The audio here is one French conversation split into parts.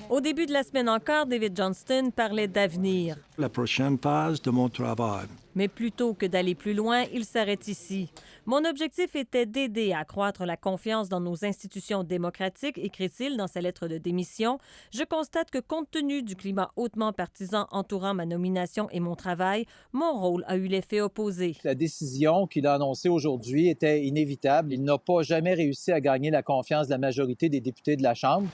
Au début de la semaine encore, David Johnston parlait d'avenir. La prochaine phase de mon travail. Mais plutôt que d'aller plus loin, il s'arrête ici. Mon objectif était d'aider à accroître la confiance dans nos institutions démocratiques, écrit-il dans sa lettre de démission. Je constate que compte tenu du climat hautement partisan entourant ma nomination et mon travail, mon rôle a eu l'effet opposé. La décision qu'il a annoncée aujourd'hui était inévitable. Il n'a pas jamais réussi à gagner la confiance de la majorité des députés de la Chambre.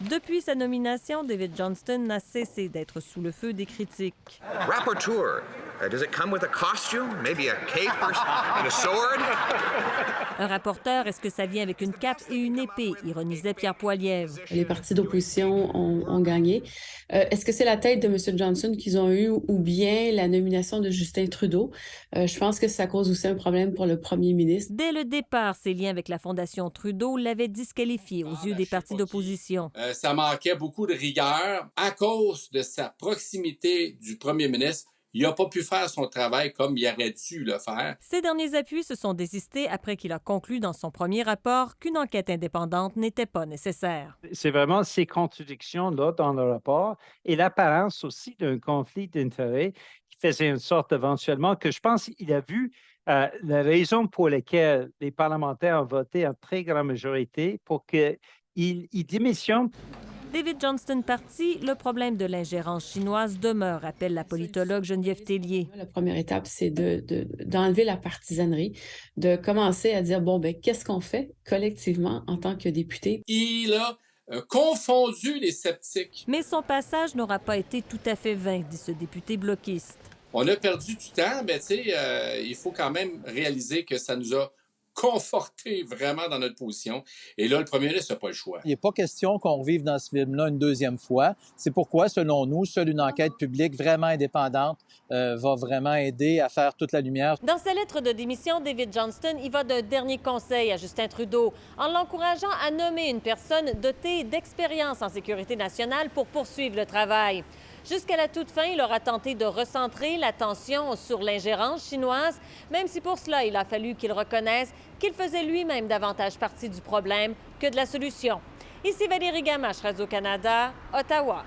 Depuis sa nomination, David Johnston n'a cessé d'être sous le feu des critiques. Rapporteur, does it come with a costume? Maybe a cape and a sword? Un rapporteur, est-ce que ça vient avec une cape et une épée? Ironisait Pierre Poilievre. Les partis d'opposition ont gagné. Est-ce que c'est la tête de M. Johnson qu'ils ont eue ou bien la nomination de Justin Trudeau? Je pense que ça cause aussi un problème pour le premier ministre. Dès le départ, ses liens avec la Fondation Trudeau l'avaient disqualifié aux yeux des partis d'opposition. Ça manquait beaucoup de rigueur. À cause de sa proximité du premier ministre, il n'a pas pu faire son travail comme il aurait dû le faire. Ces derniers appuis se sont désistés après qu'il a conclu dans son premier rapport qu'une enquête indépendante n'était pas nécessaire. C'est vraiment ces contradictions-là dans le rapport et l'apparence aussi d'un conflit d'intérêts qui faisait une sorte éventuellement que je pense qu'il a vu la raison pour laquelle les parlementaires ont voté en très grande majorité pour qu'il démissionne. David Johnston parti, le problème de l'ingérence chinoise demeure, rappelle la politologue Geneviève Tellier. La première étape, c'est d'enlever la partisanerie, de commencer à dire, qu'est-ce qu'on fait collectivement en tant que député? Il a confondu les sceptiques. Mais son passage n'aura pas été tout à fait vain, dit ce député bloquiste. On a perdu du temps, mais il faut quand même réaliser que ça nous a conforté vraiment dans notre position. Et là, le premier ministre n'a pas le choix. Il n'est pas question qu'on revive dans ce film-là une deuxième fois. C'est pourquoi, selon nous, seule une enquête publique vraiment indépendante va vraiment aider à faire toute la lumière. Dans sa lettre de démission, David Johnston y va d'un dernier conseil à Justin Trudeau en l'encourageant à nommer une personne dotée d'expérience en sécurité nationale pour poursuivre le travail. Jusqu'à la toute fin, il aura tenté de recentrer l'attention sur l'ingérence chinoise, même si pour cela, il a fallu qu'il reconnaisse qu'il faisait lui-même davantage partie du problème que de la solution. Ici Valérie Gamache, Radio-Canada, Ottawa.